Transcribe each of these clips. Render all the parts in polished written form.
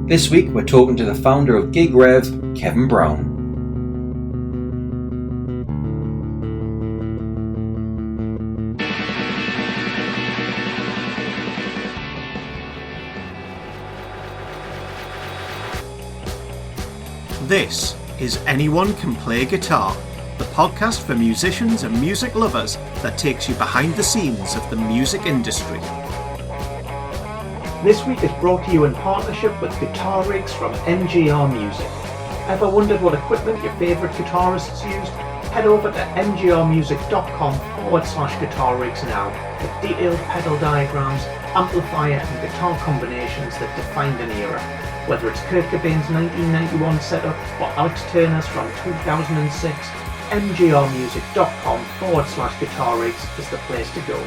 This week we're talking to the founder of GigRev, Kevin Brown. This is Anyone Can Play Guitar, the podcast for musicians and music lovers that takes you behind the scenes of the music industry. This week is brought to you in partnership with Guitar Rigs from MGR Music. Ever wondered what equipment your favourite guitarists used? Head over to mgrmusic.com/guitar rigs now with detailed pedal diagrams, amplifier and guitar combinations that defined an era. Whether it's Kurt Cobain's 1991 setup or Alex Turner's from 2006, mgrmusic.com/guitar rigs is the place to go.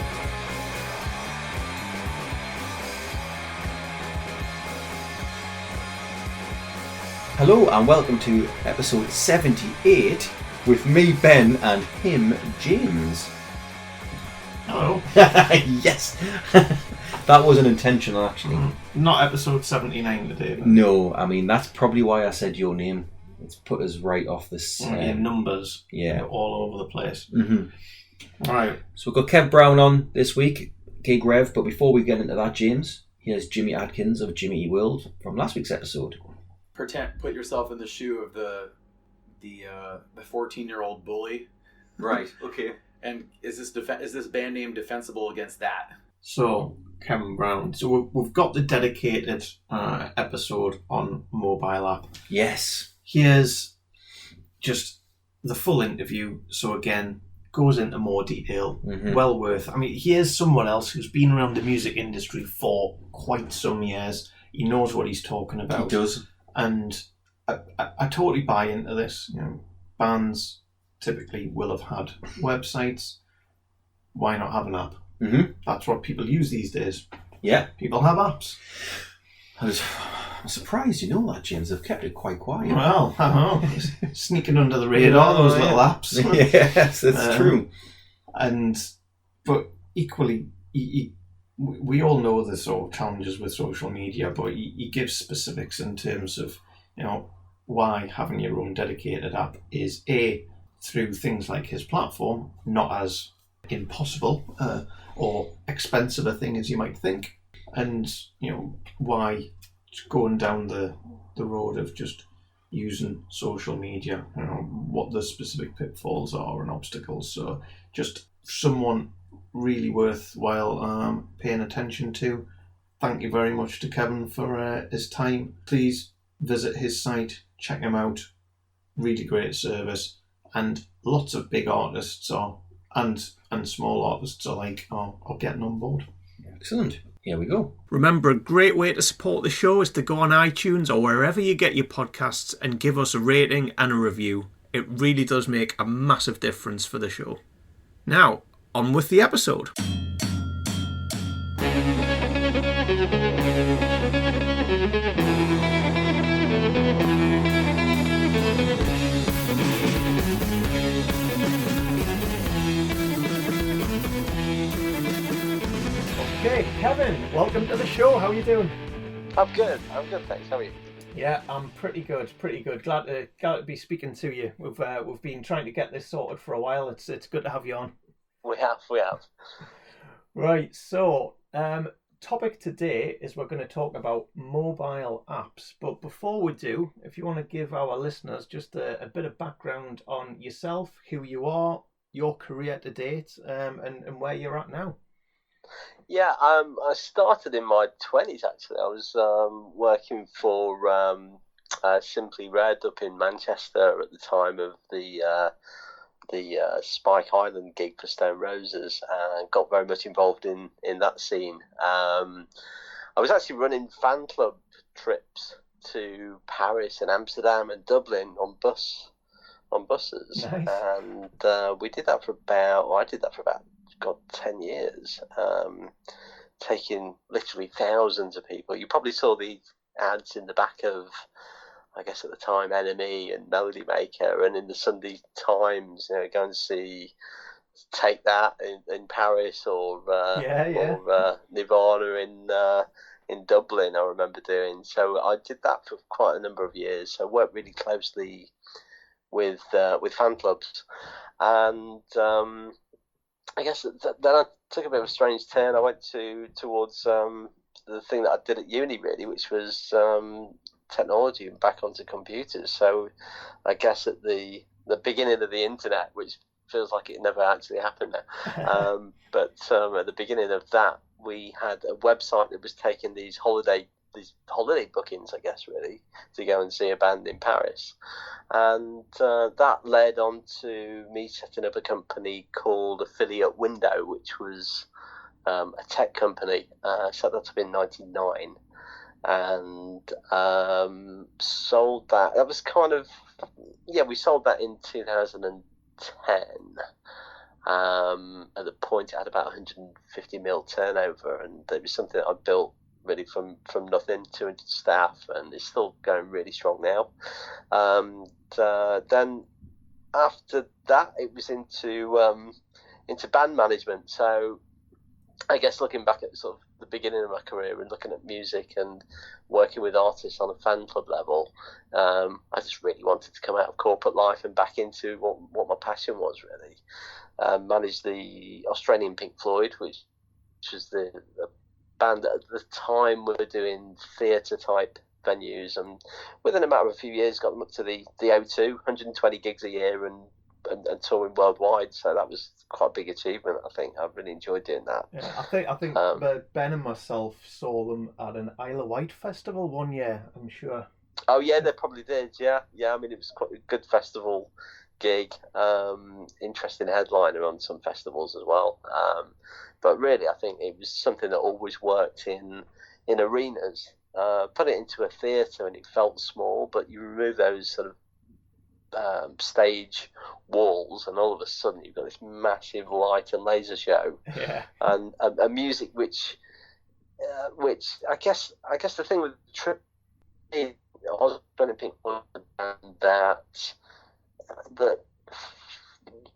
Hello and welcome to episode 78 with me, Ben, and him, James. Hello. Yes, that wasn't intentional actually. Not episode 79 today. But No, I mean that's probably why I said your name. It's put us right off this. numbers. Yeah. They're all over the place. Mm-hmm. Right. So we've got Kev Brown on this week, GigRev. But before we get into that, James, here's Jimmy Adkins of Jimmy E World from last week's episode. Put yourself in the shoe of the 14-year-old bully. Right. Okay. And is this band name defensible against that? So, Kevin Brown. So we've got the dedicated episode on mobile app. Yes. Here's just the full interview. So again, goes into more detail. Mm-hmm. Well worth. I mean, here's someone else who's been around the music industry for quite some years. He knows what he's talking about. He does. And I totally buy into this. You know, bands typically will have had websites. Why not have an app? Mm-hmm. That's what people use these days. Yeah. People have apps. I'm surprised you know that, James. They've kept it quite quiet. Well, I know. Sneaking under the radar, those little apps. Yes, that's true. But equally, we all know the sort of challenges with social media, but he gives specifics in terms of, you know, why having your own dedicated app is through things like his platform, not as impossible or expensive a thing as you might think, and you know why going down the road of just using social media, you know, what the specific pitfalls are and obstacles. So just someone really worthwhile paying attention to. Thank you very much to Kevin for his time. Please visit his site, check him out. Really great service, and lots of big artists and small artists alike are getting on board. Excellent. Here we go. Remember, a great way to support the show is to go on iTunes or wherever you get your podcasts and give us a rating and a review. It really does make a massive difference for the show. Now, on with the episode. Okay, Kevin, welcome to the show. How are you doing? I'm good, thanks. How are you? Yeah, I'm pretty good. Glad to be speaking to you. We've been trying to get this sorted for a while. It's good to have you on. We have. Right, so topic today is we're going to talk about mobile apps. But before we do, if you want to give our listeners just a bit of background on yourself, who you are, your career to date, and where you're at now. Yeah, I started in my 20s actually. I was working for Simply Red up in Manchester at the time of the Spike Island gig for Stone Roses, and got very much involved in that scene. I was actually running fan club trips to Paris and Amsterdam and Dublin on buses. Nice. And I did that for about 10 years, taking literally thousands of people. You probably saw the ads in the back of, I guess at the time, NME and Melody Maker, and in the Sunday Times, you know, go and see Take That in Paris, or Nirvana in Dublin. I remember doing. So I did that for quite a number of years. So I worked really closely with fan clubs, and I guess then I took a bit of a strange turn. I went towards the thing that I did at uni, really, which was technology and back onto computers. So I guess at the beginning of the internet, which feels like it never actually happened there, but at the beginning of that, we had a website that was taking these holiday bookings, I guess, really, to go and see a band in Paris. And that led on to me setting up a company called Affiliate Window, which was a tech company, set that up in '99, and sold that. That was kind of, we sold that in 2010. At the point, it had about 150 mil turnover, and it was something that I built really from nothing, 200 staff, and it's still going really strong now. Then after that, it was into band management. So I guess looking back at sort of the beginning of my career and looking at music and working with artists on a fan club level, I just really wanted to come out of corporate life and back into what my passion was, really. Managed the Australian Pink Floyd, which was the band that at the time we were doing theatre type venues, and within a matter of a few years got them up to the O2, 120 gigs a year and touring worldwide. So that was quite a big achievement. I think I really enjoyed doing that. Yeah, I think Ben and myself saw them at an Isle of Wight festival one year, I'm sure. Oh yeah, they probably did. Yeah. I mean, it was quite a good festival gig. Interesting headliner on some festivals as well. But really, I think it was something that always worked in arenas. Put it into a theatre and it felt small, but you remove those sort of stage walls, and all of a sudden you've got this massive light and laser show, and a music which I guess the thing with Trip, I was playing Pink Floyd, and that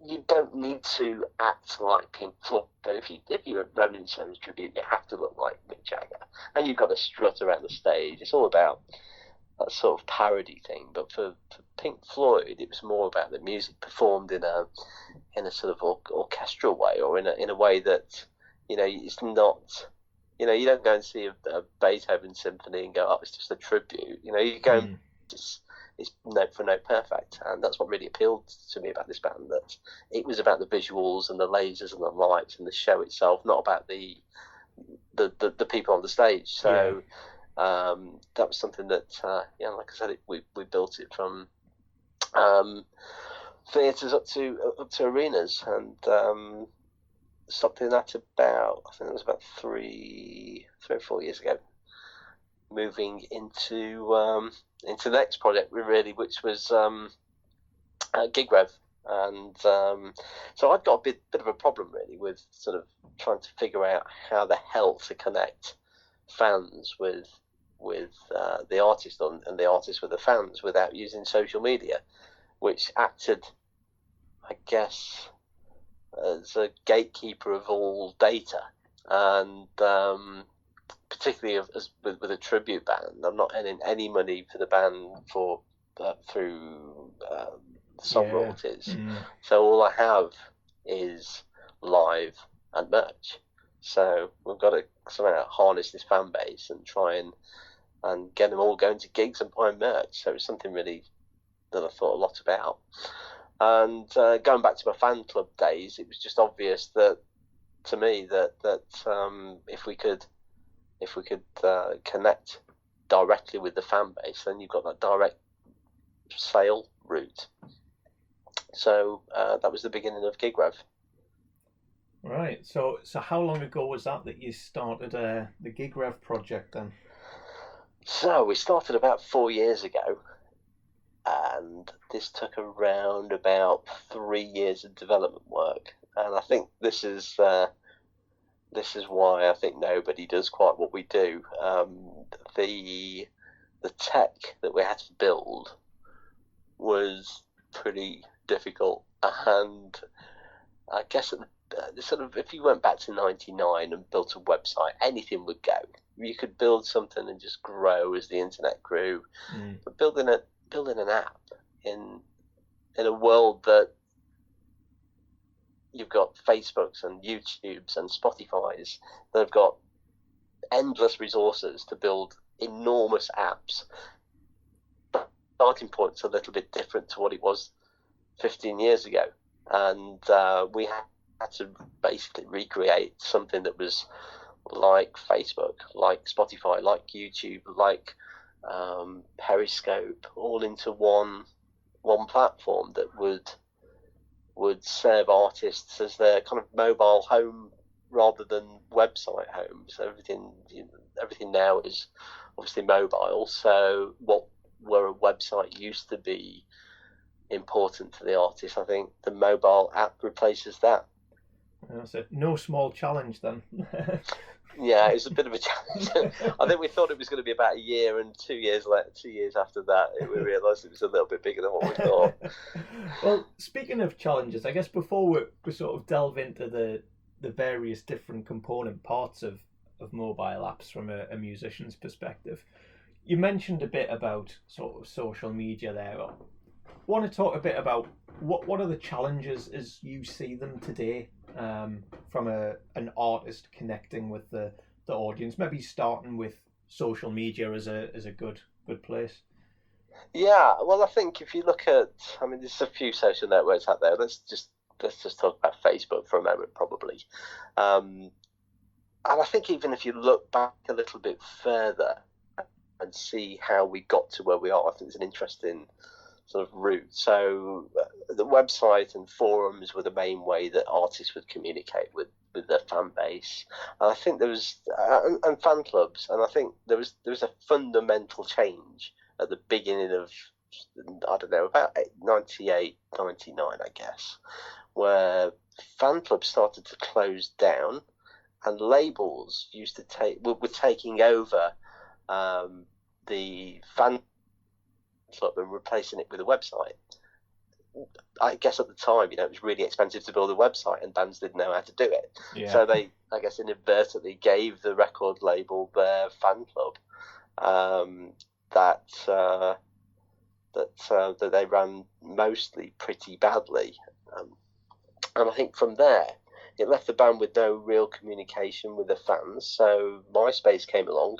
you don't need to act like Pink Floyd. But if you're a Rolling Stones tribute, you have to look like Mick Jagger, and you've got to strut around the stage. It's all about that sort of parody thing. But for Pink Floyd, it was more about the music performed in a sort of orchestral way, or in a way that, it's not, you don't go and see a Beethoven symphony and go, oh, it's just a tribute. You go, it's note for note perfect, and that's what really appealed to me about this band, that it was about the visuals and the lasers and the lights and the show itself, not about the people on the stage. So that was something that, like I said, we built it from theatres up to arenas, and stopped doing that about, I think it was about 3 or 4 years ago, moving into the next project which was GigRev. And so I'd got a bit of a problem, really, with sort of trying to figure out how the hell to connect fans with the artist and the artist with the fans without using social media, which acted, I guess, as a gatekeeper of all data. And particularly with a tribute band, I'm not earning any money for the band through song royalties. So all I have is live and merch. So we've got to somehow harness this fan base and try and get them all going to gigs and buying merch. So it's something really that I thought a lot about. And going back to my fan club days, it was just obvious to me that if we could connect directly with the fan base, then you've got that direct sale route. So that was the beginning of GigRev. Right. So how long ago was that you started the GigRev project then? So we started about 4 years ago, and this took around about 3 years of development work. And I think this is why I think nobody does quite what we do. The tech that we had to build was pretty difficult, and I guess at the sort of, if you went back to '99 and built a website, anything would go. You could build something and just grow as the internet grew. But building an app in a world that you've got Facebooks and YouTubes and Spotify's that have got endless resources to build enormous apps. Starting point's a little bit different to what it was 15 years ago, and we had to basically recreate something that was like Facebook, like Spotify, like YouTube, like Periscope, all into one platform that would serve artists as their kind of mobile home rather than website home. So everything now is obviously mobile. So where a website used to be important to the artist, I think the mobile app replaces that. That's no small challenge then. Yeah, it was a bit of a challenge. I think we thought it was going to be about a year, and 2 years later, 2 years after that, we realised it was a little bit bigger than what we thought. Well, speaking of challenges, I guess before we sort of delve into the various different component parts of mobile apps from a musician's perspective, you mentioned a bit about sort of social media there. I want to talk a bit about what are the challenges as you see them today, from an artist connecting with the audience, maybe starting with social media as a good place. Yeah, well, I think if you look at, I mean, there's a few social networks out there. Let's just talk about Facebook for a moment, probably. And I think even if you look back a little bit further and see how we got to where we are, I think it's an interesting sort of route. So the website and forums were the main way that artists would communicate with their fan base. And I think there was, and fan clubs, and I think there was a fundamental change at the beginning of, I don't know, about 98, 99, I guess, where fan clubs started to close down and labels were taking over the fan club and replacing it with a website. I guess at the time, it was really expensive to build a website and bands didn't know how to do it. Yeah. So they, I guess, inadvertently gave the record label their fan club that they ran mostly pretty badly. And I think from there, it left the band with no real communication with the fans. So MySpace came along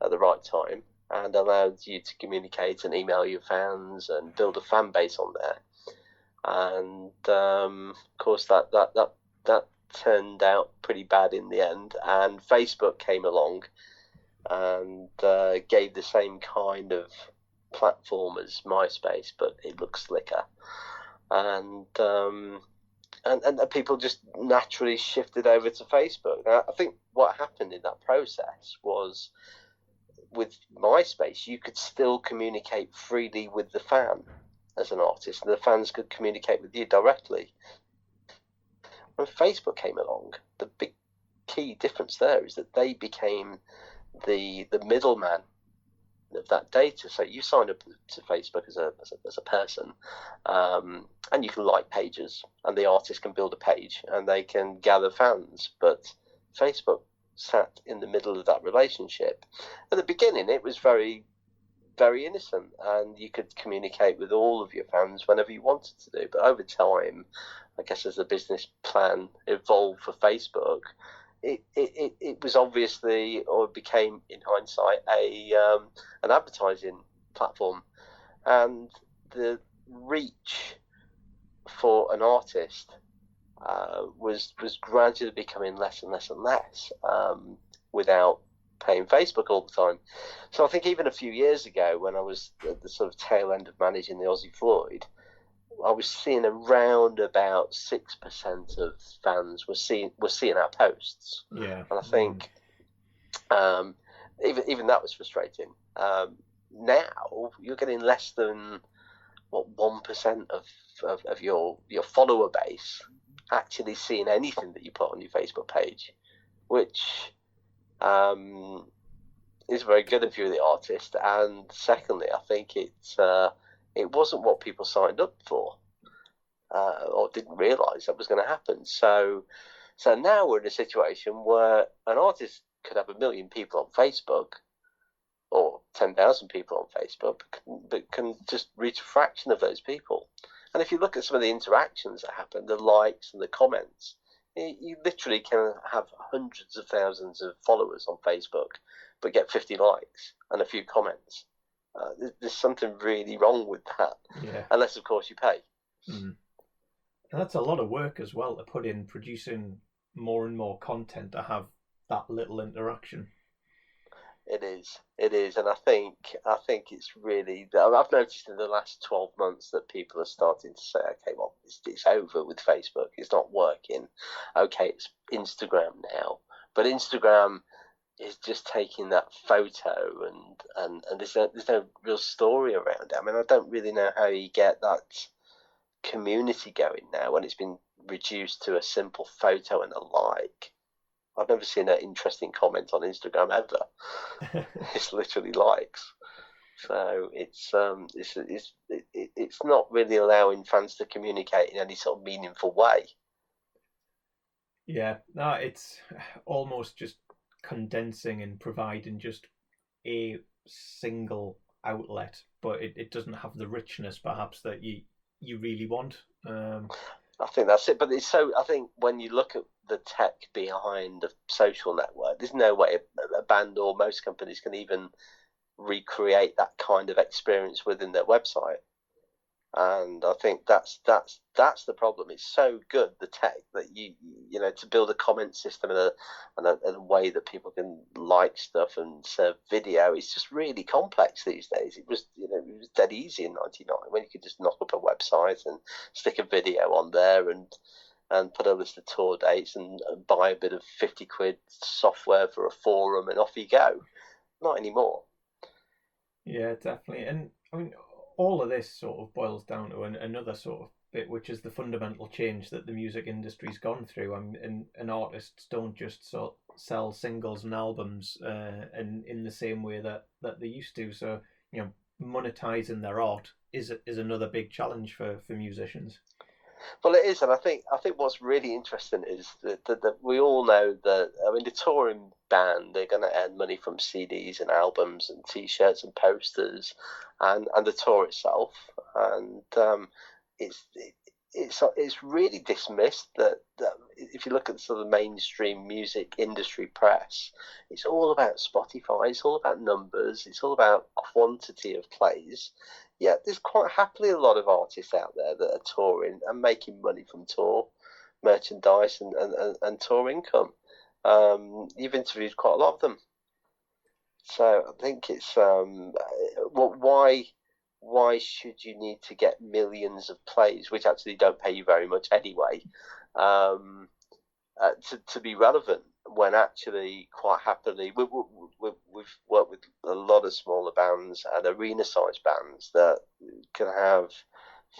at the right time and allowed you to communicate and email your fans and build a fan base on there. And of course, that turned out pretty bad in the end. And Facebook came along and gave the same kind of platform as MySpace, but it looks slicker. And people just naturally shifted over to Facebook. Now, I think what happened in that process was, with MySpace, you could still communicate freely with the fan as an artist, and the fans could communicate with you directly. When Facebook came along, the big key difference there is that they became the middleman of that data. So you sign up to Facebook as a person, and you can like pages, and the artist can build a page and they can gather fans. But Facebook sat in the middle of that relationship. At the beginning, it was very, very innocent, and you could communicate with all of your fans whenever you wanted to do. But over time, I guess as the business plan evolved for Facebook, it was obviously, or became in hindsight, an advertising platform, and the reach for an artist was gradually becoming less and less and less, without paying Facebook all the time. So I think even a few years ago, when I was at the sort of tail end of managing the Aussie Floyd, I was seeing around about 6% of fans were seeing our posts. Yeah. And I think even that was frustrating. Now you're getting less than 1% of your follower base actually seeing anything that you put on your Facebook page, which is very good if you're the artist. And secondly, I think it wasn't what people signed up for. or didn't realise that was going to happen. So now we're in a situation where an artist could have 1 million people on Facebook or 10,000 people on Facebook, but can just reach a fraction of those people. And if you look at some of the interactions that happen, the likes and the comments, you literally can have hundreds of thousands of followers on Facebook, but get 50 likes and a few comments. There's something really wrong with that. Yeah. Unless, of course, you pay. And that's a lot of work as well to put in producing more and more content to have that little interaction. It is, and I think it's really. I've noticed in the last 12 months that people are starting to say, okay, well, it's over with Facebook. It's not working. Okay, it's Instagram now, but Instagram is just taking that photo and there's no real story around it. I mean, I don't really know how you get that community going now when it's been reduced to a simple photo and a like. I've never seen an interesting comment on Instagram ever. It's literally likes. So it's not really allowing fans to communicate in any sort of meaningful way. Yeah, no, it's almost just condensing and providing just a single outlet, but it doesn't have the richness perhaps that you really want. I think that's it. But I think when you look at the tech behind a social network, there's no way a band or most companies can even recreate that kind of experience within their website. And I think that's the problem. It's so good, the tech, that you to build a comment system and a way that people can like stuff and serve video. It's just really complex these days. It was dead easy in '99 when you could just knock up a website and stick a video on there and put a list of tour dates and buy a bit of 50 quid software for a forum and off you go. Not anymore. Yeah, definitely. And I mean, all of this sort of boils down to another sort of bit, which is the fundamental change that the music industry's gone through. And artists don't just sell singles and albums and in the same way that they used to. So, monetizing their art is another big challenge for musicians. Well, it is, and I think what's really interesting is that we all know that. I mean, the touring band, they're going to earn money from CDs and albums and T-shirts and posters, and the tour itself. And it's really dismissed that if you look at sort of mainstream music industry press, it's all about Spotify, it's all about numbers, it's all about quantity of plays. Yet there's quite happily a lot of artists out there that are touring and making money from tour merchandise and tour income. You've interviewed quite a lot of them, so I think it's why should you need to get millions of plays, which actually don't pay you very much anyway, to be relevant, when actually quite happily we've worked with a lot of smaller bands and arena-sized bands that can have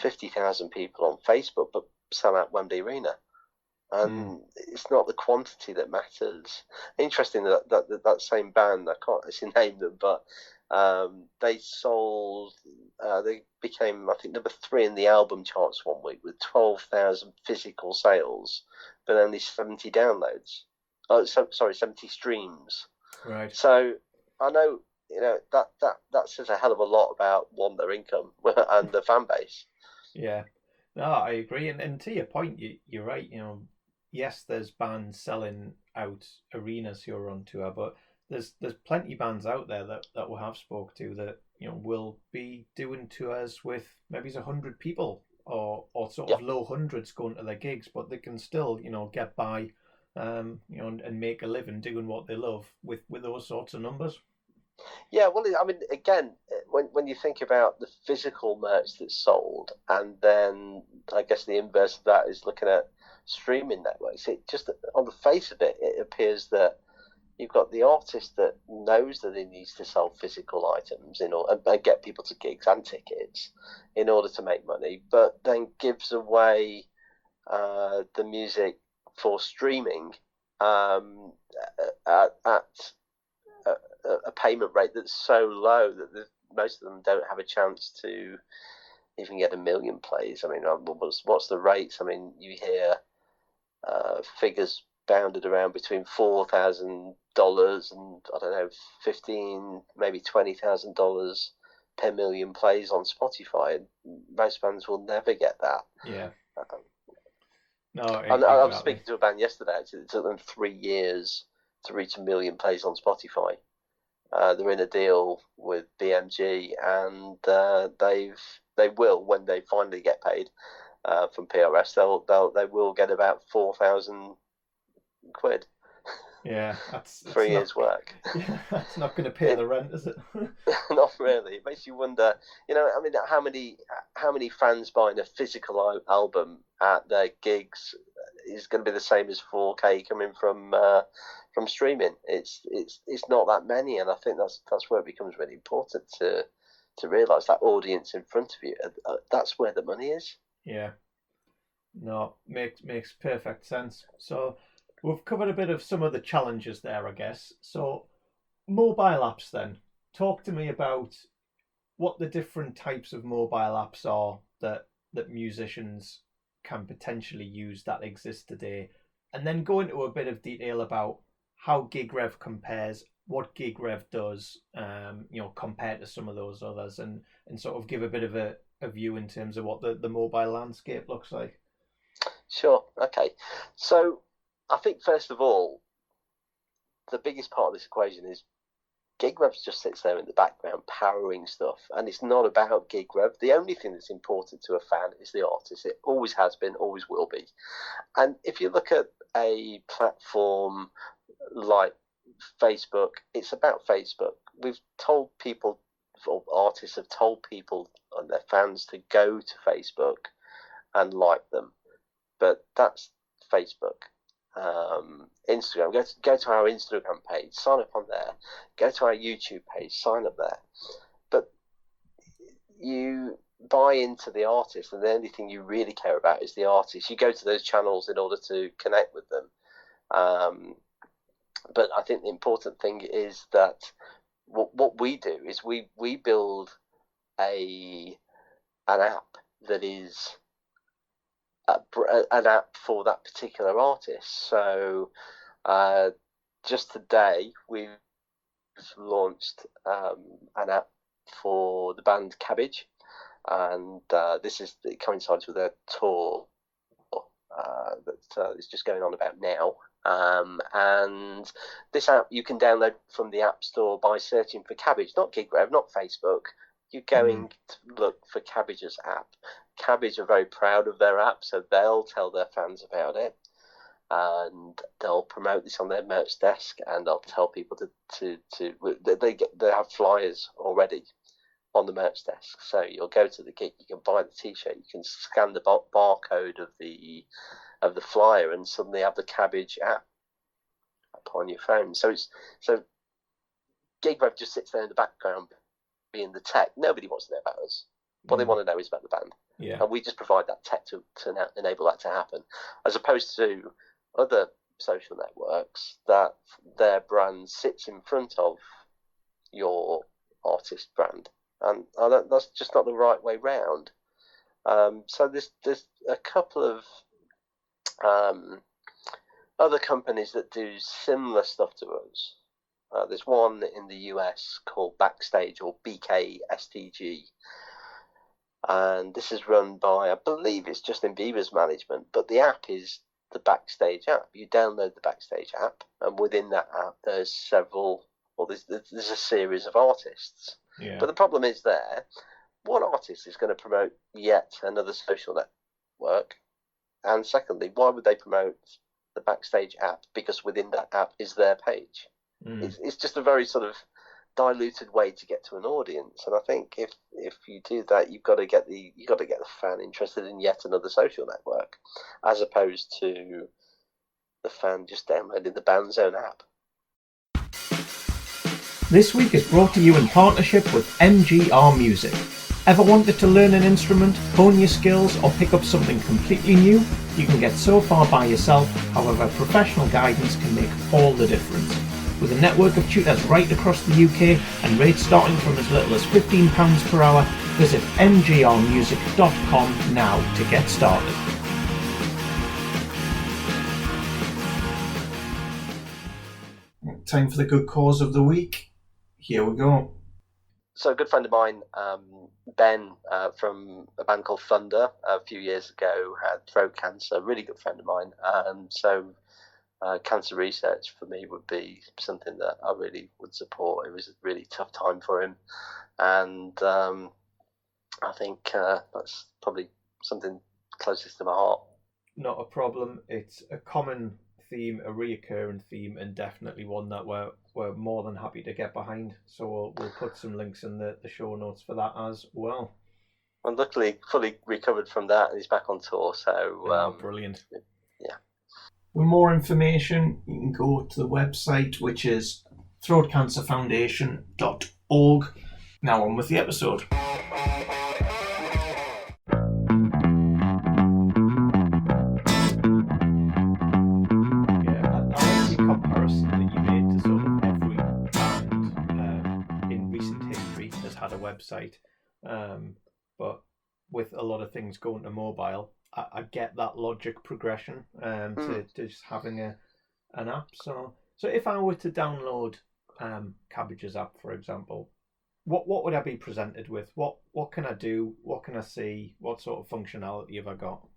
50,000 people on Facebook but sell out Wembley Arena. And it's not the quantity that matters. Interesting that same band, I can't actually name them, but they became, I think, number 3 in the album charts one week with 12,000 physical sales, but only 70 downloads. Oh, sorry, 70 streams. Right. So I know, that says a hell of a lot about their income and the fan base. Yeah, no, I agree, and to your point, you're right. Yes, there's bands selling out arenas who are on tour, but there's plenty of bands out there that we have spoke to that will be doing tours with maybe 100 people or sort of low hundreds going to their gigs, but they can still get by, and make a living doing what they love with those sorts of numbers. Yeah, well, I mean, again, when you think about the physical merch that's sold, and then I guess the inverse of that is looking at streaming networks. It just, on the face of it, it appears that you've got the artist that knows that he needs to sell physical items and get people to gigs and tickets in order to make money, but then gives away the music for streaming at a payment rate that's so low that most of them don't have a chance to even get 1 million plays. I mean, what's the rates? I mean, you hear figures bounded around between $4,000 and I don't know, $15,000, maybe $20,000 per million plays on Spotify. Most bands will never get that. Yeah. No, I was speaking to a band yesterday. It took them 3 years to reach 1 million plays on Spotify. They're in a deal with BMG, and they will, when they finally get paid from PRS, they will get about 4,000 quid. Yeah, that's 3 years' work. Yeah, that's not going to pay the rent, is it? Not really. It makes you wonder. I mean, how many fans buying a physical album at their gigs is going to be the same as 4K coming from streaming? It's not that many, and I think that's where it becomes really important to realise that audience in front of you. That's where the money is. Yeah. No, makes perfect sense. So we've covered a bit of some of the challenges there, I guess. So mobile apps then. Talk to me about what the different types of mobile apps are that musicians can potentially use that exist today, and then go into a bit of detail about how GigRev compares, what GigRev does, compared to some of those others, and sort of give a bit of a view in terms of what the mobile landscape looks like. Sure. Okay. So I think first of all, the biggest part of this equation is GigRev just sits there in the background powering stuff, and it's not about GigRev. The only thing that's important to a fan is the artist. It always has been, always will be. And if you look at a platform like Facebook, it's about Facebook. We've told people, or artists have told people and their fans to go to Facebook and like them, but that's Facebook. Instagram, go to our Instagram page, sign up on there. Go to our YouTube page, sign up there. But you buy into the artist, and the only thing you really care about is the artist. You go to those channels in order to connect with them. But I think the important thing is that what we do is we build an app that is an app for that particular artist. So just today we've launched an app for the band Cabbage, and it coincides with a tour that is just going on about now. And this app you can download from the App Store by searching for Cabbage, not GigRev, not Facebook. You're going to look for Cabbage's app. Cabbage are very proud of their app, so they'll tell their fans about it, and they'll promote this on their merch desk, and they'll tell people they have flyers already on the merch desk. So you'll go to the gig, you can buy the T-shirt, you can scan the barcode of the flyer, and suddenly have the Cabbage app on your phone. So GigRev just sits there in the background, being the tech. Nobody wants to know about us. What they want to know is about the band. Yeah. And we just provide that tech to enable that to happen, as opposed to other social networks that their brand sits in front of your artist brand, and that's just not the right way round. So there's a couple of other companies that do similar stuff to us. There's one in the US called Backstage, or BKSTG. And this is run by, I believe it's Justin Bieber's management, but the app is the Backstage app. You download the Backstage app, and within that app there's there's a series of artists. Yeah. But the problem is one artist is going to promote yet another social network, and secondly, why would they promote the Backstage app? Because within that app is their page. It's just a very sort of diluted way to get to an audience, and I think if you do that, you've got to get the fan interested in yet another social network, as opposed to the fan just downloading the band's own app. This week is brought to you in partnership with MGR Music. Ever wanted to learn an instrument, hone your skills, or pick up something completely new? You can get so far by yourself, however professional guidance can make all the difference. With a network of tutors right across the UK and rates starting from as little as £15 per hour, Visit mgrmusic.com now to get started. Time for the good cause of the week. Here we go. So a good friend of mine, Ben, from a band called Thunder, a few years ago had throat cancer. A really good friend of mine. So cancer research for me would be something that I really would support. It was a really tough time for him, and I think that's probably something closest to my heart. Not a problem. It's a common theme, a reoccurring theme, and definitely one that we're more than happy to get behind. So we'll put some links in the show notes for that as well. And luckily, fully recovered from that, and he's back on tour. So brilliant. Yeah. For more information, you can go to the website, which is throatcancerfoundation.org. Now on with the episode. Comparison that you made to sort of every band in recent history has had a website, but with a lot of things going to mobile, I get that logic progression to just having an app. So if I were to download Cabbage's app, for example, what would I be presented with? What can I do? What can I see? What sort of functionality have I got?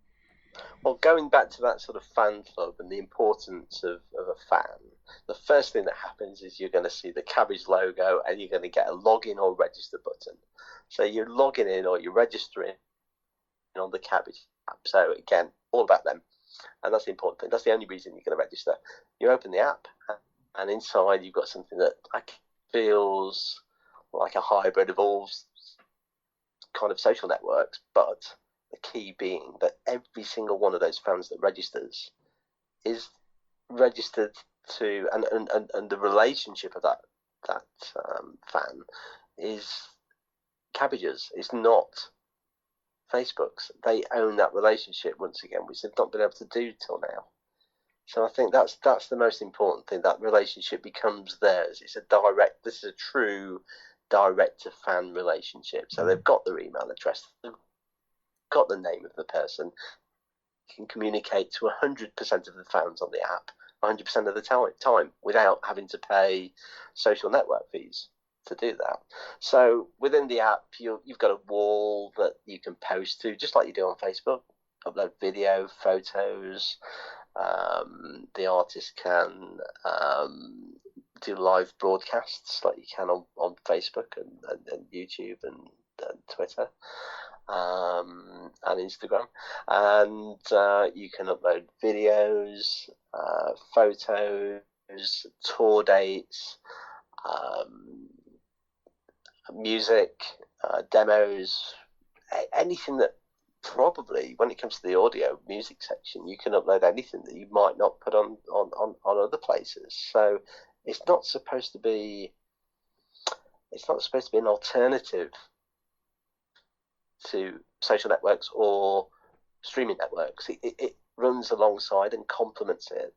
Well, going back to that sort of fan club and the importance of a fan, the first thing that happens is you're going to see the Cabbage logo and you're going to get a login or register button. So you're logging in or you're registering on the Cabbage app. So again, all about them. And that's the important thing. That's the only reason you're going to register. You open the app and inside you've got something that feels like a hybrid of all kind of social networks, but the key being that every single one of those fans that registers is registered to, and the relationship of that fan is Cabbage's. It's not Facebook's. They own that relationship once again, which they've not been able to do till now. So I think that's the most important thing. That relationship becomes theirs. It's a direct. This is a true direct to fan relationship. So they've got their email address. They've got the name of the person, can communicate to 100% of the fans on the app 100% of the time without having to pay social network fees to do that. So within the app, you've got a wall that you can post to, just like you do on Facebook, upload video, photos. The artist can do live broadcasts like you can on Facebook and YouTube and Twitter. And Instagram, and you can upload videos, photos, tour dates, music, demos, anything that probably, when it comes to the audio music section, you can upload anything that you might not put on other places. So it's not supposed to be an alternative to social networks or streaming networks. It runs alongside and complements it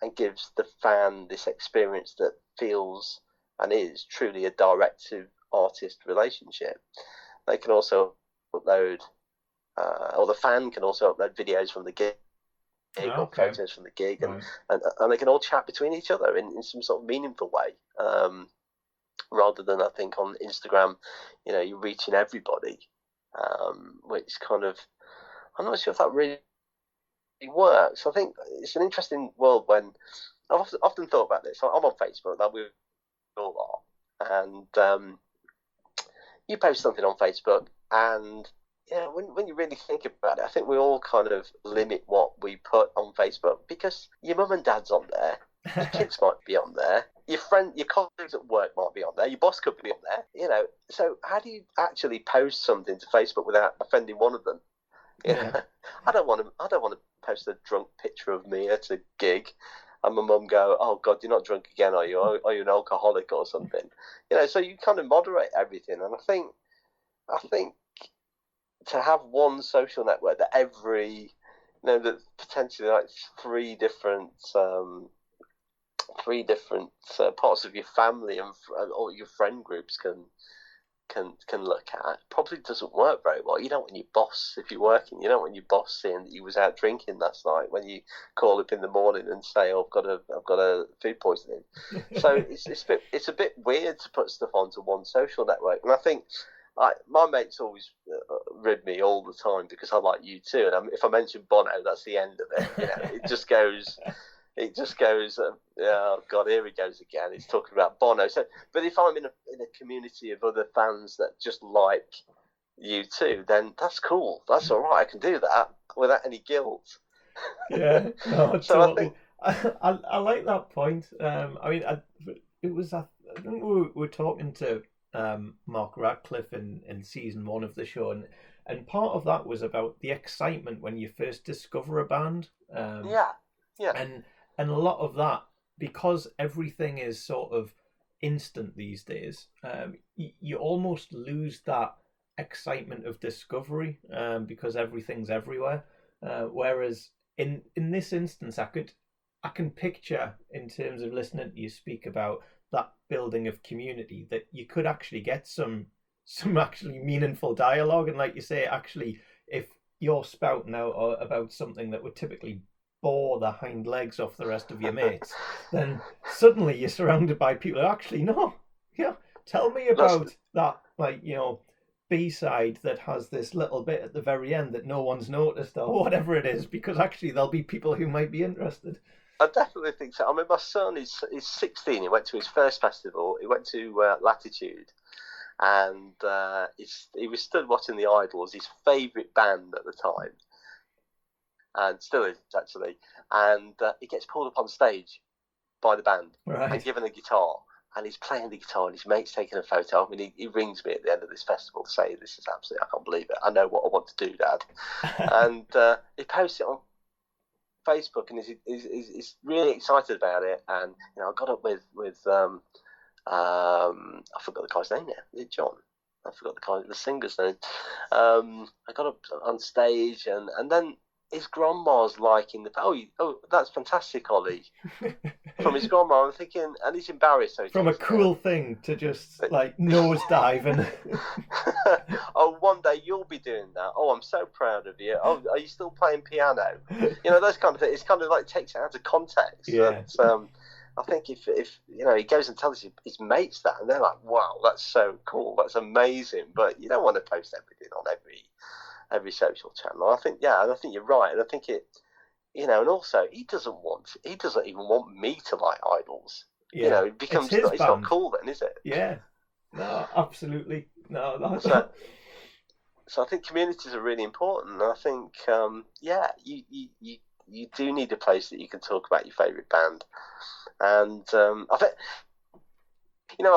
and gives the fan this experience that feels and is truly a direct to artist relationship. They can also upload, or the fan can also upload videos from the gig or photos from the gig, and they can all chat between each other in some sort of meaningful way. Rather than, I think, on Instagram, you're reaching everybody. Which kind of, I'm not sure if that really works. I think it's an interesting world when I've often thought about this. I'm on Facebook, that we all are, and you post something on Facebook, and when you really think about it, I think we all kind of limit what we put on Facebook because your mum and dad's on there, your kids might be on there, your colleagues at work might be on there, your boss could be on there, so how do you actually post something to Facebook without offending one of them? I don't want to post a drunk picture of me at a gig and my mum go, oh God, you're not drunk again, are you? Are you an alcoholic or something? So you kind of moderate everything. And I think to have one social network that that potentially like three different parts of your family and all your friend groups can can look at probably doesn't work very well. You don't want your boss, if you're working, you don't want your boss seeing that you was out drinking last night when you call up in the morning and say, "Oh, I've got a food poisoning." So it's a bit weird to put stuff onto one social network, and I think. My mates always rib me all the time because I like U2, and if I mention Bono, that's the end of it. You know, it just goes. Oh God, here he goes again. He's talking about Bono. So, but if I'm in a community of other fans that just like U2, then that's cool. That's all right. I can do that without any guilt. Yeah, no, So totally. I like that point. I mean, I think we were talking to Mark Radcliffe in season 1 of the show, and part of that was about the excitement when you first discover a band. Yeah. And a lot of that, because everything is sort of instant these days, you almost lose that excitement of discovery because everything's everywhere. Whereas in this instance, I can picture, in terms of listening to you speak about that building of community, that you could actually get some actually meaningful dialogue, and like you say, actually, if you're spouting out about something that would typically bore the hind legs off the rest of your mates, then suddenly you're surrounded by people who actually no, yeah, tell me about that, like, you know, B-side that has this little bit at the very end that no one's noticed, or whatever it is, because actually there'll be people who might be interested. I definitely think so. I mean, my son is 16. He went to his first festival. He went to Latitude, and he was stood watching the Idols, his favourite band at the time, and still is actually. And he gets pulled up on stage by the band and given a guitar, and he's playing the guitar, and his mate's taking a photo. I mean, he rings me at the end of this festival to say, "This is absolutely, I can't believe it. I know what I want to do, Dad." And he posts it on Facebook, and he's really excited about it. And you know, I got up with I forgot the guy's name now. Is it John? I forgot the singer's name. I got up on stage, and then his grandma's liking the that's fantastic, Ollie. From his grandma, I'm thinking, and he's embarrassed. So from a cool thing to just like nosedive and. Oh, one day you'll be doing that. Oh, I'm so proud of you. Oh, are you still playing piano? You know, those kind of things. It's kind of like takes it out of context. Yeah. But, I think if you know, he goes and tells his mates that, and they're like, "Wow, that's so cool. That's amazing." But you don't want to post everything on every social channel. I think you're right, and I think it, you know, and also he doesn't even want me to like Idols. Yeah. You know, it becomes it's not cool then, is it? Yeah, no, absolutely, no. That's... So I think communities are really important. And I think you do need a place that you can talk about your favourite band, and I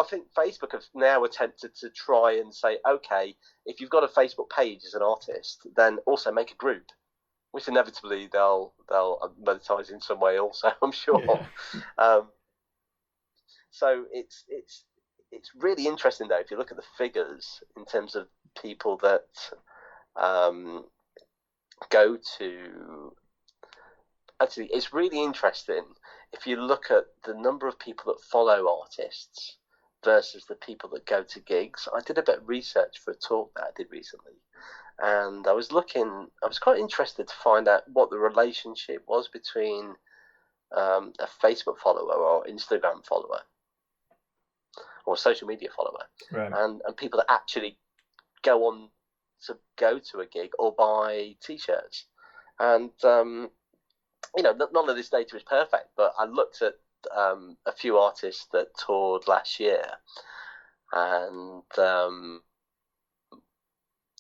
think Facebook have now attempted to try and say, okay, if you've got a Facebook page as an artist, then also make a group, which inevitably they'll monetize in some way also, I'm sure. Yeah. So it's really interesting though if you look at the figures in terms of people that go to. Actually, it's really interesting if you look at the number of people that follow artists versus the people that go to gigs. I did a bit of research for a talk that I did recently, and I was quite interested to find out what the relationship was between a Facebook follower or Instagram follower or a social media follower, right, and people that actually go to a gig or buy T-shirts. And none of this data is perfect, but I looked at a few artists that toured last year, and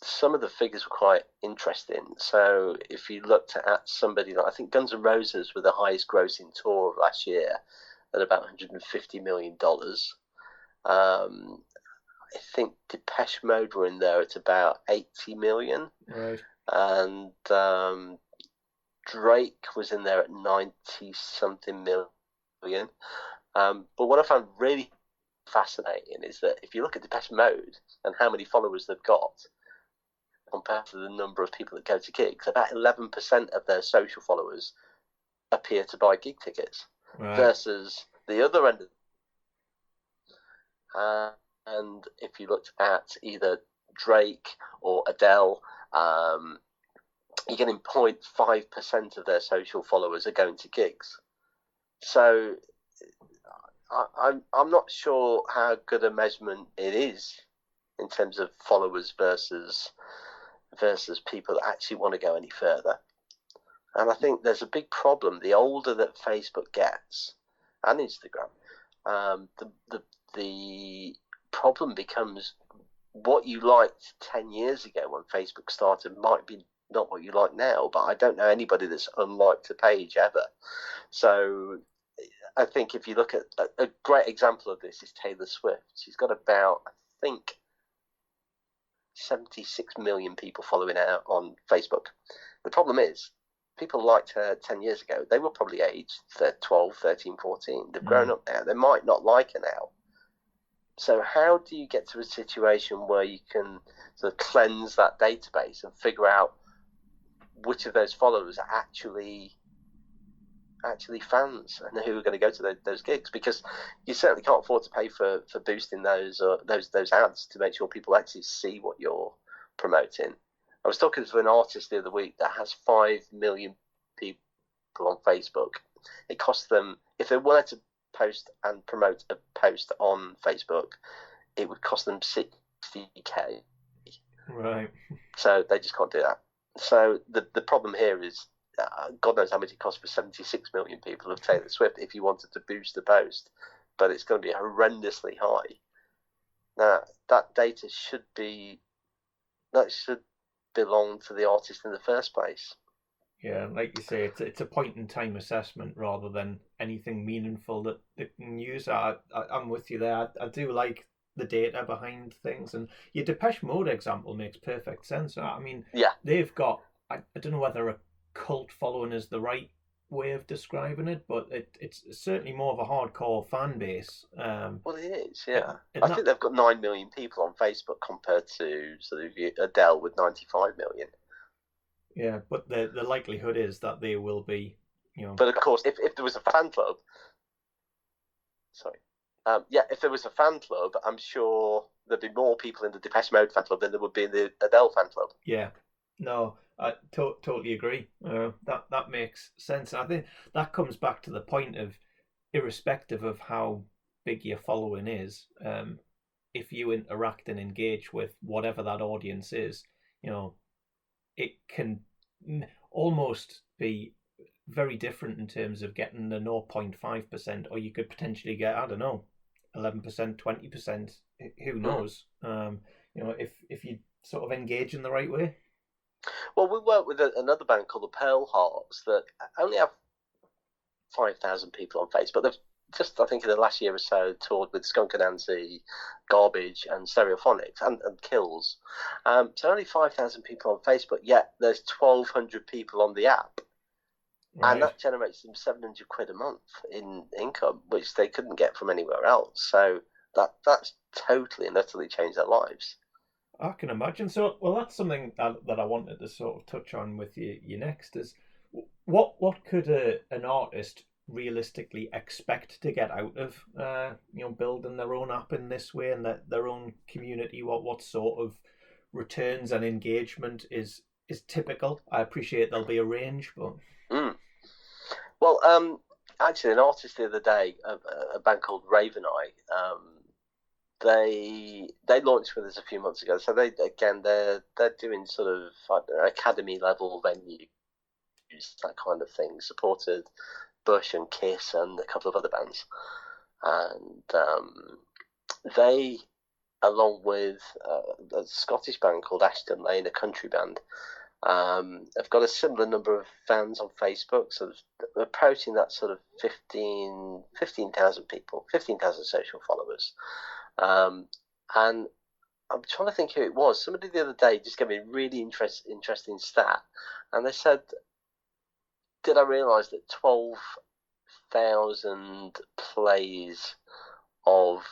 some of the figures were quite interesting. So if you looked at somebody like, I think Guns N' Roses were the highest grossing tour of last year at about $150 million. I think Depeche Mode were in there at about 80 million. Right. And Drake was in there at 90-something million. But what I found really fascinating is that if you look at Depeche Mode and how many followers they've got compared to the number of people that go to gigs, about 11% of their social followers appear to buy gig tickets, right, versus the other end. And if you looked at either Drake or Adele, you're getting 0.5% of their social followers are going to gigs. So I'm not sure how good a measurement it is in terms of followers versus people that actually want to go any further. And I think there's a big problem. The older that Facebook gets, and Instagram, the problem becomes what you liked 10 years ago when Facebook started might be not what you like now, but I don't know anybody that's unliked a page ever. So I think if you look at a great example of this is Taylor Swift. She's got about, I think, 76 million people following her on Facebook. The problem is, people liked her 10 years ago. They were probably aged 12, 13, 14. They've grown up now. They might not like her now. So how do you get to a situation where you can sort of cleanse that database and figure out which of those followers are actually fans and who are going to go to those gigs? Because you certainly can't afford to pay for boosting those ads to make sure people actually see what you're promoting. I was talking to an artist the other week that has 5 million people on Facebook. It costs them, if they wanted to post and promote a post on Facebook, it would cost them 60k. Right. So they just can't do that. So the problem here is, God knows how much it costs for 76 million people of Taylor Swift if you wanted to boost the post, but it's going to be horrendously high. Now, that data should belong to the artist in the first place. Yeah, like you say, it's a point-in-time assessment rather than anything meaningful that they can use. I'm with you there. I do like the data behind things, and your Depeche Mode example makes perfect sense. I mean, Yeah. They've got, I don't know whether a cult following is the right way of describing it, but it's certainly more of a hardcore fan base. Well, it is, yeah. And I think they've got 9 million people on Facebook compared to sort of Adele with 95 million. Yeah, but the likelihood is that they will be, But of course, if there was a fan club, if there was a fan club, I'm sure there'd be more people in the Depeche Mode fan club than there would be in the Adele fan club. Yeah, no, I totally agree. That makes sense. I think that comes back to the point of, irrespective of how big your following is, if you interact and engage with whatever that audience is, it can almost be very different in terms of getting the 0.5%, or you could potentially get, I don't know, 11%, 20%, who knows? If you sort of engage in the right way. Well, we work with another band called the Pearl Hearts that only have 5,000 people on Facebook. They've just, I think, in the last year or so, toured with Skunk Anansie, Garbage, and Stereophonics, and Kills. So only 5,000 people on Facebook, yet there's 1,200 people on the app. Right. And that generates them 700 quid a month in income, which they couldn't get from anywhere else. So that's totally and utterly changed their lives. I can imagine. So, well, that's something that I wanted to sort of touch on with you next is, what could an artist realistically expect to get out of building their own app in this way and their own community? What sort of returns and engagement is typical? I appreciate there'll be a range, but well, actually, an artist the other day, a band called Raven Eye, they launched with us a few months ago. So they're doing sort of, I don't know, academy level venues, that kind of thing. Supported Bush and Kiss and a couple of other bands, and they, along with a Scottish band called Ashton Lane, a country band, have got a similar number of fans on Facebook, so approaching that sort of 15,000 people, 15,000 social followers. And I'm trying to think who it was. Somebody the other day just gave me a really interesting stat, and they said, did I realise that 24,000 plays of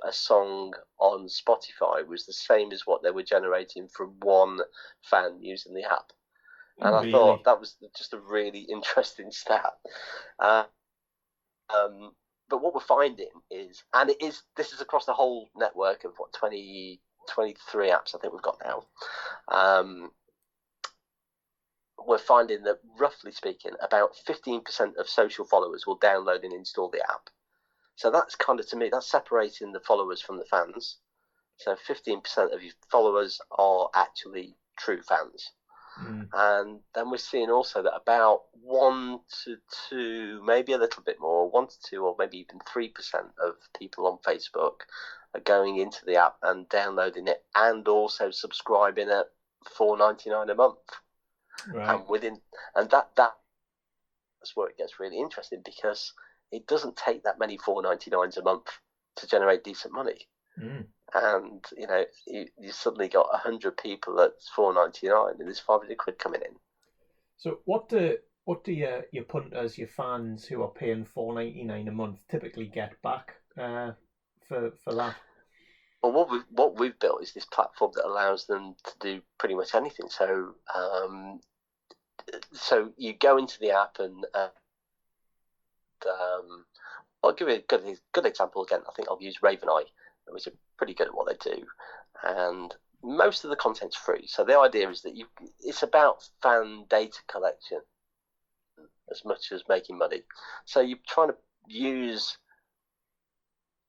a song on Spotify was the same as what they were generating from one fan using the app. And really? I thought that was just a really interesting stat. but what we're finding is, and this is across the whole network of 23 apps I think we've got now. We're finding that, roughly speaking, about 15% of social followers will download and install the app. So that's kind of, to me, that's separating the followers from the fans. So 15% of your followers are actually true fans. And then we're seeing also that about 1 to 2, maybe a little bit more, 1 to 2, or maybe even 3% of people on Facebook are going into the app and downloading it, and also subscribing at $4.99 a month. Right. And that's where it gets really interesting, because it doesn't take that many $4.99s a month to generate decent money. And you suddenly got 100 people at $4.99, and there's 500 quid coming in. So what do your punters, your fans who are paying $4.99 a month typically get back for that? Well, what we've built is this platform that allows them to do pretty much anything. So you go into the app, and I'll give you a good example again. I think I'll use RavenEye, which are pretty good at what they do, and most of the content's free. So the idea is that it's about fan data collection as much as making money. So you're trying to use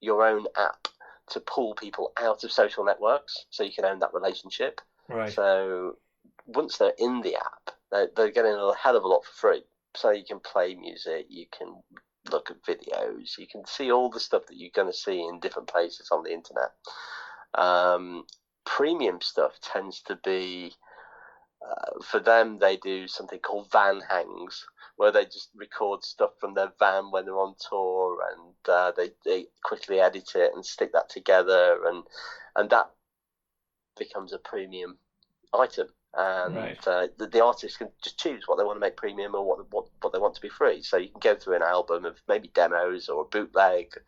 your own app to pull people out of social networks, so you can own that relationship. Right. So once they're in the app, they're getting a hell of a lot for free. So you can play music, you can look at videos, you can see all the stuff that you're going to see in different places on the internet. Premium stuff tends to be, for them, they do something called van hangs, where they just record stuff from their van when they're on tour, and they quickly edit it and stick that together, and that becomes a premium item. And right. The artists can just choose what they want to make premium or what they want to be free. So you can go through an album of maybe demos or a bootleg,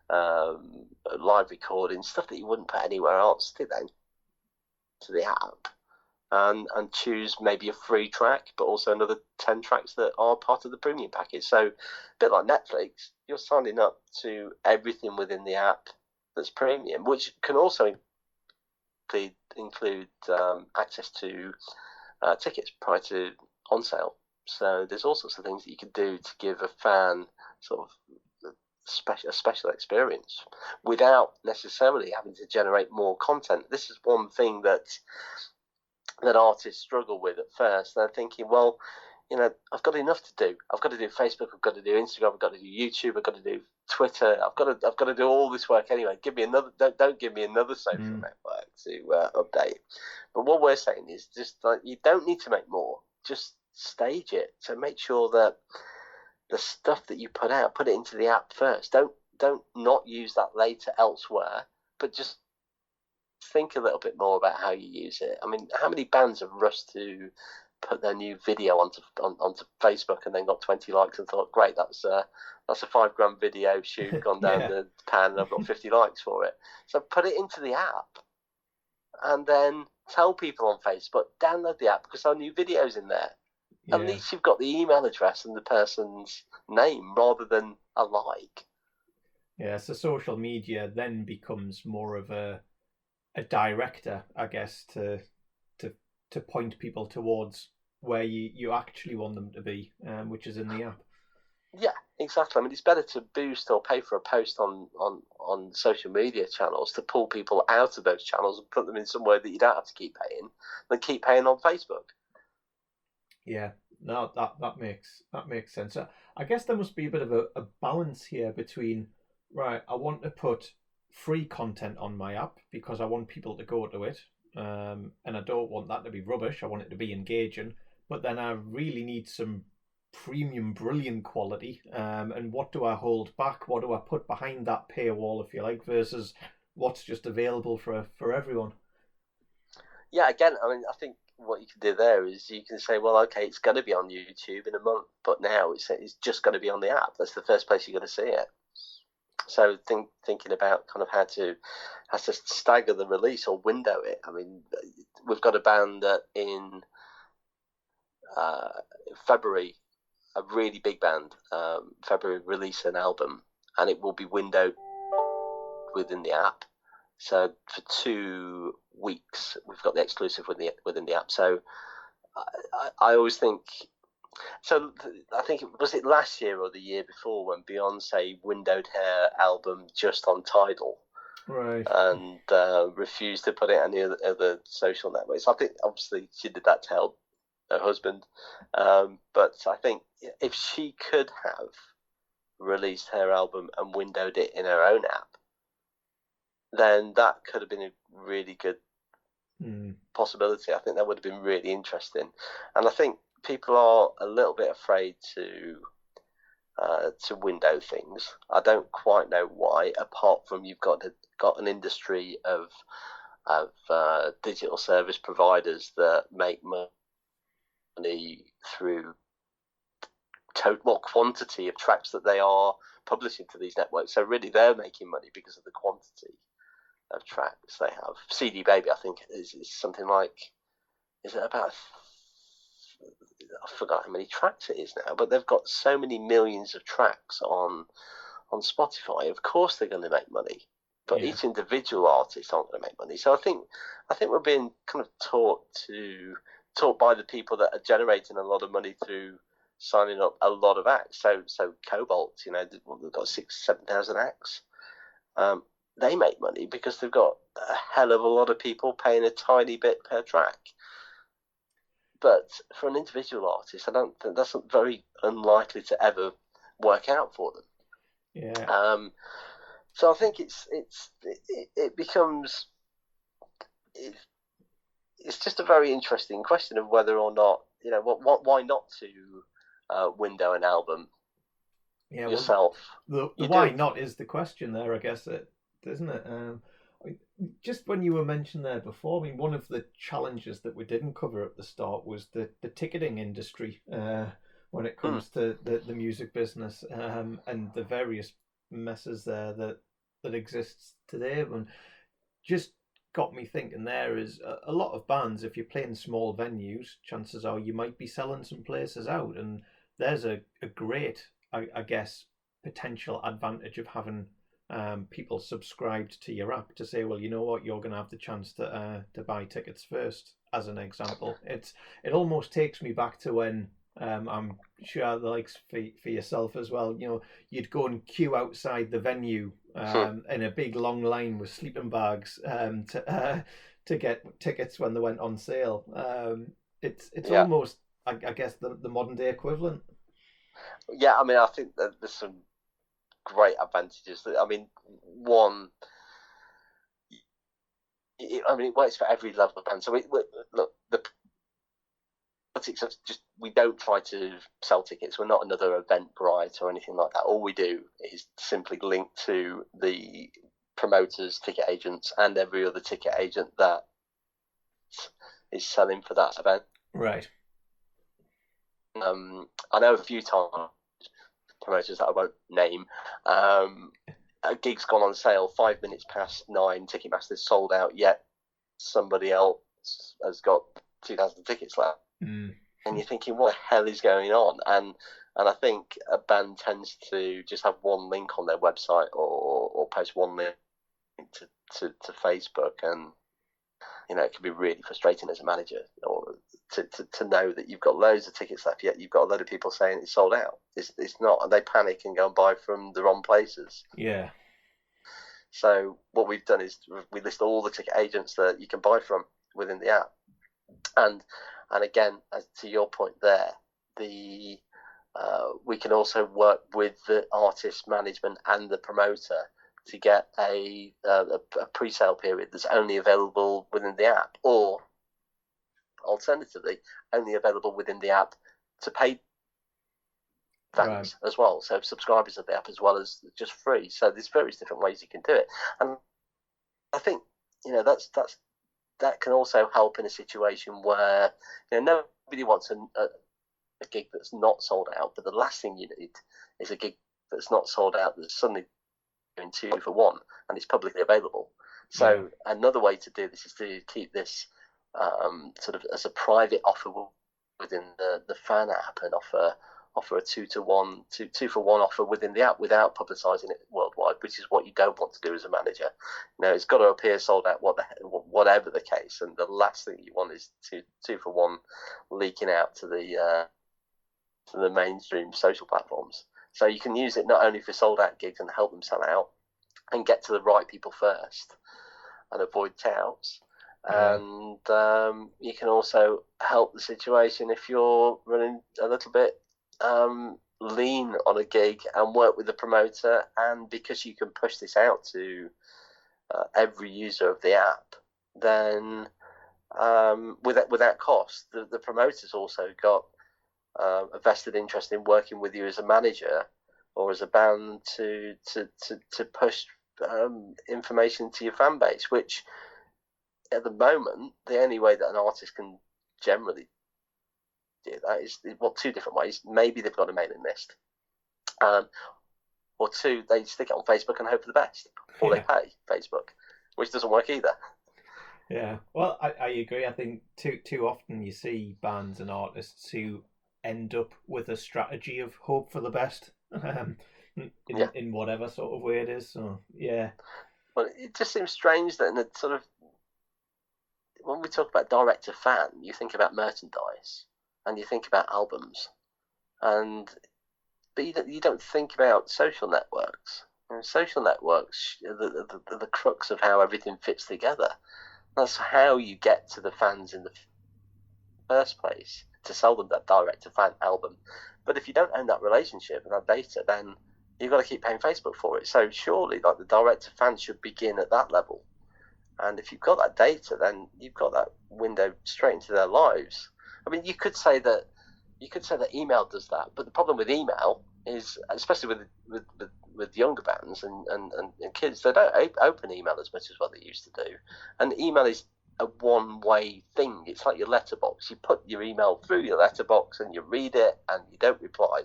live recording, stuff that you wouldn't put anywhere else, stick that into the app, and choose maybe a free track, but also another 10 tracks that are part of the premium package. So a bit like Netflix, you're signing up to everything within the app that's premium, which can also include access to tickets prior to on sale. So there's all sorts of things that you can do to give a fan sort of a special experience without necessarily having to generate more content. This is one thing that artists struggle with at first. They're thinking, well, I've got enough to do. I've got to do Facebook. I've got to do Instagram. I've got to do YouTube. I've got to do Twitter. I've got to do all this work anyway. Give me another. Don't give me another social network to update. But what we're saying is just like, you don't need to make more. Just stage it. So make sure that the stuff that you put out, put it into the app first. Don't not use that later elsewhere, but just think a little bit more about how you use it. I mean, how many bands have rushed to put their new video onto Facebook and then got 20 likes and thought, great, that's a $5,000 video shoot gone down the pan, and I've got 50 likes for it. So put it into the app, and then tell people on Facebook, download the app because our new video's in there. Yeah. At least you've got the email address and the person's name rather than a like. Yeah, so social media then becomes more of a director, I guess, to point people towards where you actually want them to be, which is in the app. Yeah, exactly. I mean, it's better to boost or pay for a post on social media channels to pull people out of those channels and put them in somewhere that you don't have to keep paying than keep paying on Facebook. Yeah, no, that makes sense. So I guess there must be a bit of a balance here between, right, I want to put free content on my app because I want people to go to it, and I don't want that to be rubbish. I want it to be engaging, but then I really need some premium, brilliant quality. And what do I hold back? What do I put behind that paywall, if you like, versus what's just available for everyone? Yeah, again, I mean, I think what you can do there is you can say, well, okay, it's going to be on YouTube in a month, but now it's just going to be on the app. That's the first place you're going to see it. So thinking about kind of how to stagger the release or window it. I mean, we've got a band that in February, a really big band, February release an album, and it will be windowed within the app. So for 2 weeks, we've got the exclusive within the app. So I always think. So I think was it last year or the year before when Beyonce windowed her album just on Tidal, Right. and refused to put it on the other social networks. I think obviously she did that to help her husband, but I think if she could have released her album and windowed it in her own app, then that could have been a really good possibility. I think that would have been really interesting, and I think people are a little bit afraid to window things. I don't quite know why, apart from you've got an industry of digital service providers that make money through total quantity of tracks that they are publishing to these networks. So really, they're making money because of the quantity of tracks they have. CD Baby, I think, is something like, is it about, I forgot how many tracks it is now, but they've got so many millions of tracks on Spotify. Of course they're going to make money, but each individual artist aren't going to make money. So I think we're being kind of taught by the people that are generating a lot of money through signing up a lot of acts. So Cobalt, they've got 6,000-7,000 acts. They make money because they've got a hell of a lot of people paying a tiny bit per track. But for an individual artist, I don't think that's very unlikely to ever work out for them. Yeah. So I think it becomes it's just a very interesting question of whether or not why not to window an album yourself. Well, the why not is the question there, I guess, isn't it? Just when you were mentioned there before, I mean, one of the challenges that we didn't cover at the start was the ticketing industry when it comes to the music business and the various messes there that exists today. And just got me thinking there is a lot of bands, if you're playing small venues, chances are you might be selling some places out. And there's a great, I guess, potential advantage of having people subscribed to your app to say, well, you know what, you're going to have the chance to buy tickets first, as an example. It almost takes me back to when I'm sure the likes for yourself as well, you'd go and queue outside the venue in a big long line with sleeping bags to get tickets when they went on sale. It's almost, I guess, the modern day equivalent. Yeah, I mean, I think that there's some great advantages. I mean, one, it works for every level of band. So look, the politics of just, we don't try to sell tickets. We're not another Eventbrite or anything like that. All we do is simply link to the promoters, ticket agents, and every other ticket agent that is selling for that event. Right. I know a few times promoters that I won't name. A gig's gone on sale 5 minutes past 9. Ticketmaster's sold out, yet somebody else has got 2,000 tickets left. And you're thinking, what the hell is going on? And I think a band tends to just have one link on their website or post one link to Facebook, and it can be really frustrating as a manager, or to know that you've got loads of tickets left, yet you've got a load of people saying it's sold out. It's not, and they panic and go and buy from the wrong places. Yeah. So what we've done is we list all the ticket agents that you can buy from within the app, and again, as to your point there, we can also work with the artist management and the promoter to get a pre-sale period that's only available within the app, or alternatively, only available within the app to paid fans as well. So subscribers of the app as well as just free. So there's various different ways you can do it, and I think that can also help in a situation where nobody wants a gig that's not sold out, but the last thing you need is a gig that's not sold out that's suddenly doing 2 for 1 and it's publicly available. So another way to do this is to keep this sort of as a private offer within the fan app, and offer offer a 2-to-1, two for one offer within the app without publicising it worldwide, which is what you don't want to do as a manager. It's got to appear sold out, whatever the case, and the last thing you want is two for one leaking out to the mainstream social platforms. So you can use it not only for sold out gigs and help them sell out and get to the right people first and avoid touts. And you can also help the situation if you're running a little bit lean on a gig and work with the promoter, and because you can push this out to every user of the app, then without cost, the promoter's also got a vested interest in working with you as a manager or as a band to push information to your fan base, which at the moment, the only way that an artist can generally do that is, well, two different ways. Maybe they've got a mailing list, or two, they stick it on Facebook and hope for the best, or they pay Facebook, which doesn't work either. Yeah, well, I agree. I think too often you see bands and artists who end up with a strategy of hope for the best, in whatever sort of way it is. So yeah. Well, it just seems strange that in a sort of, when we talk about direct to fan, you think about merchandise and you think about albums, but you don't think about social networks. Social networks are the crux of how everything fits together. That's how you get to the fans in the first place, to sell them that direct to fan album. But if you don't own that relationship and that data, then you've got to keep paying Facebook for it. So surely, like, the direct to fan should begin at that level. And if you've got that data, then you've got that window straight into their lives. I mean, you could say that email does that, but the problem with email is, especially with younger bands and kids, they don't open email as much as what they used to do. And email is a one-way thing. It's like your letterbox. You put your email through your letterbox and you read it and you don't reply.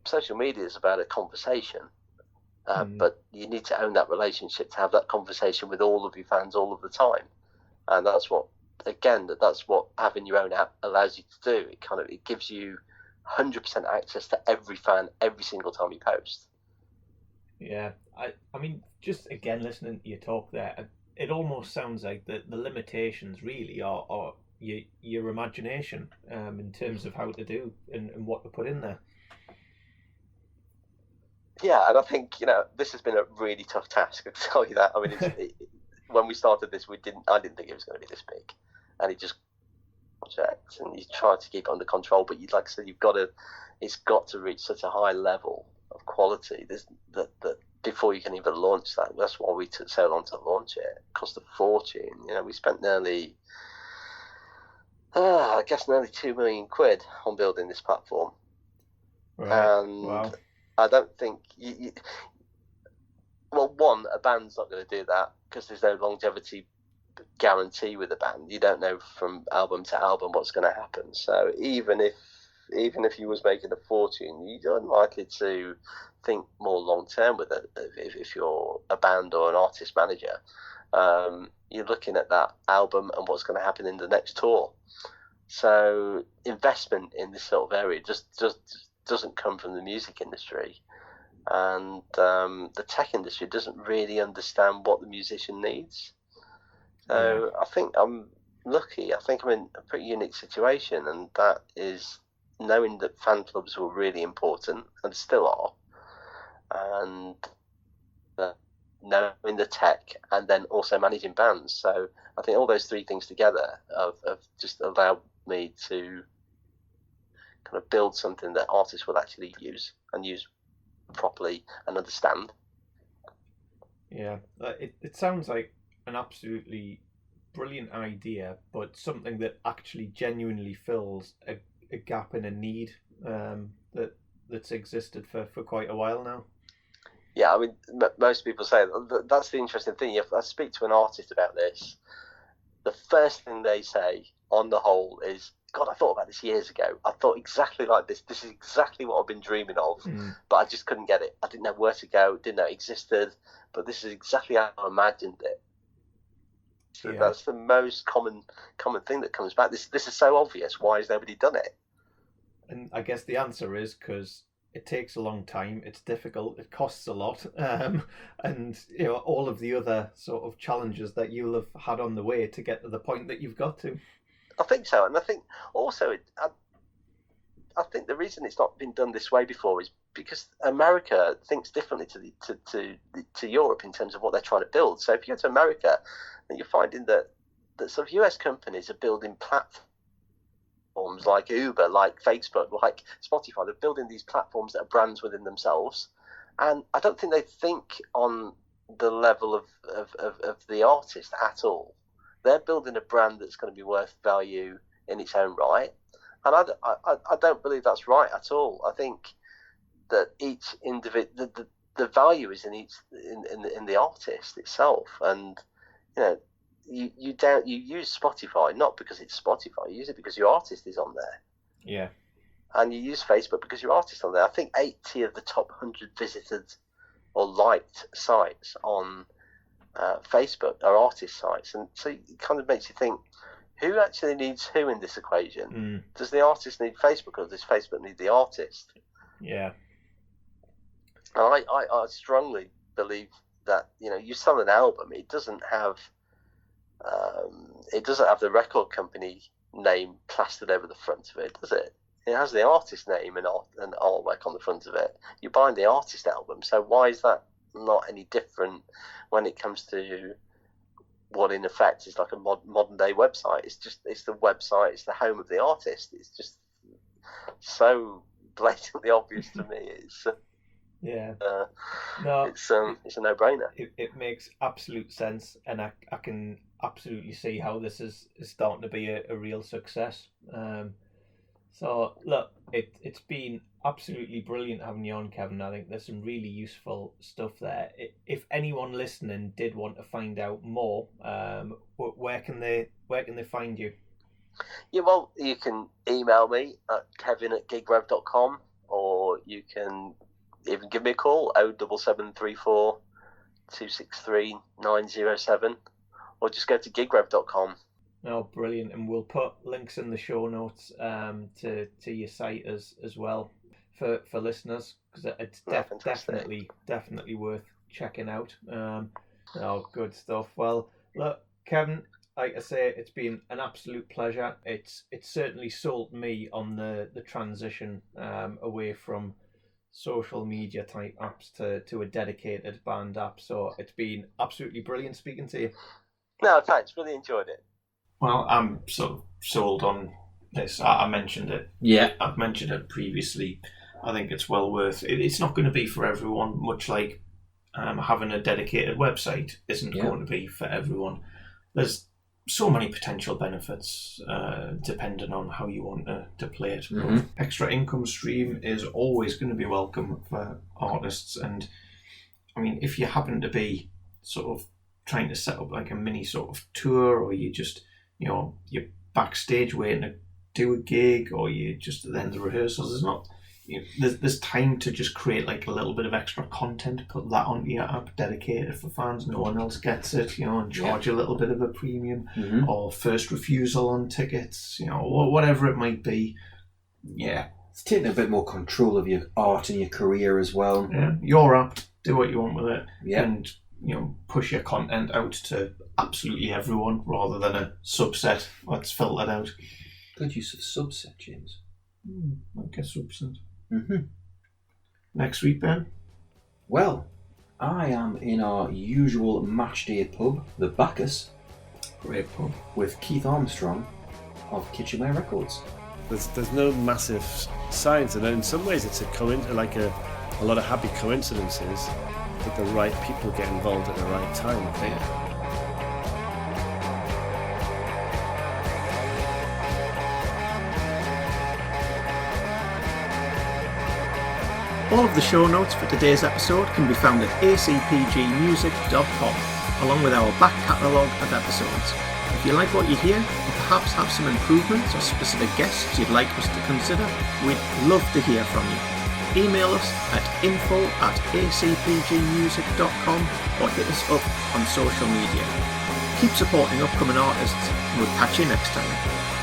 Social media is about a conversation. But you need to own that relationship to have that conversation with all of your fans all of the time, and that's what having your own app allows you to do. It gives you 100% access to every fan every single time you post. Yeah, I mean, just again listening to you talk there, it almost sounds like the limitations really are your imagination in terms of how to do and what to put in there. Yeah, and I think this has been a really tough task. I can tell you that. I mean, when we started this, I didn't think it was going to be this big, and it just project, and you try to keep it under control. But like I said, it's got to reach such a high level of quality that before you can even launch that. That's why we took so long to launch it. It cost a fortune. We spent nearly 2 million quid on building this platform. Right. And wow. I don't think a band's not going to do that because there's no longevity guarantee with a band. You don't know from album to album what's going to happen. So even if you was making a fortune, you're unlikely to think more long term with it. If you're a band or an artist manager, you're looking at that album and what's going to happen in the next tour. So investment in this sort of area just doesn't come from the music industry, and the tech industry doesn't really understand what the musician needs. So I think I'm lucky. I think I'm in a pretty unique situation, and that is knowing that fan clubs were really important and still are, and knowing the tech, and then also managing bands. So I think all those three things together have just allowed me to kind of build something that artists will actually use properly and understand. Yeah, it sounds like an absolutely brilliant idea, but something that actually genuinely fills a gap in a need that's existed for quite a while now. Yeah, I mean, most people say that's the interesting thing. If I speak to an artist about this, the first thing they say, on the whole, is, God, I thought about this years ago. I thought exactly like this. This is exactly what I've been dreaming of, but I just couldn't get it. I didn't know where to go, didn't know it existed, but this is exactly how I imagined it. So that's the most common thing that comes back. This is so obvious. Why has nobody done it? And I guess the answer is because it takes a long time, it's difficult, it costs a lot, and all of the other sort of challenges that you'll have had on the way to get to the point that you've got to. I think so, and I think also I think the reason it's not been done this way before is because America thinks differently to Europe in terms of what they're trying to build. So if you go to America, then you're finding that sort of US companies are building platforms like Uber, like Facebook, like Spotify. They're building these platforms that are brands within themselves, and I don't think they think on the level of the artist at all. They're building a brand that's going to be worth value in its own right, and I don't believe that's right at all. I think that each individual, the value is in the artist itself, and you use Spotify not because it's Spotify. You use it because your artist is on there. Yeah. And you use Facebook because your artist is on there. I think 80 of the top 100 visited or liked sites on Facebook are artist sites, and so it kind of makes you think, who actually needs who in this equation? Does the artist need Facebook, or does Facebook need the artist? Yeah. And I strongly believe that you sell an album, it doesn't have the record company name plastered over the front of it, does it? It has the artist name and artwork on the front of it. You're buying the artist album, so why is that not any different when it comes to what in effect is like a modern day website? It's the website, it's the home of the artist. It's just so blatantly obvious to me. It's it's a no-brainer. It makes absolute sense, and I can absolutely see how this is starting to be a real success. So look, it's been absolutely brilliant having you on, Kevin. I think there's some really useful stuff there. If anyone listening did want to find out more, where can they find you? Yeah, well, you can email me at kevin@gigrev.com, or you can even give me a call, 07734 263 907, or just go to gigrev.com. Oh, brilliant. And we'll put links in the show notes to your site as well for listeners, because it's definitely worth checking out. Good stuff. Well, look, Kevin, like I say, it's been an absolute pleasure. It's certainly sold me on the transition away from social media type apps to a dedicated band app. So it's been absolutely brilliant speaking to you. No, thanks. Really enjoyed it. Well, I'm sort of sold on this. I mentioned it. Yeah. I've mentioned it previously. I think it's well worth it. It's not going to be for everyone, much like having a dedicated website isn't going to be for everyone. There's so many potential benefits depending on how you want to play it. Mm-hmm. Extra income stream is always going to be welcome for artists. And I mean, if you happen to be sort of trying to set up like a mini sort of tour, or you just, you're backstage waiting to do a gig, or you just at the end of the rehearsals, there's time to just create like a little bit of extra content, put that onto your app dedicated for fans, no one else gets it, and charge a little bit of a premium, or first refusal on tickets, whatever it might be. Yeah. It's taking a bit more control of your art and your career as well. Yeah. Your app, do what you want with it. Yeah. And push your content out to absolutely everyone rather than a subset that's filtered out. Good use of subset, James. I guess subset. Mm-hmm. Next week, Ben? Well, I am in our usual match day pub, the Bacchus. Great pub. With Keith Armstrong of Kitchenware Records. There's no massive science, and in some ways it's a lot of happy coincidences that the right people get involved at the right time. All of the show notes for today's episode can be found at acpgmusic.com, along with our back catalogue of episodes. If you like what you hear, or perhaps have some improvements or specific guests you'd like us to consider, we'd love to hear from you. Email us at info@acpgmusic.com or hit us up on social media. Keep supporting upcoming artists, and we'll catch you next time.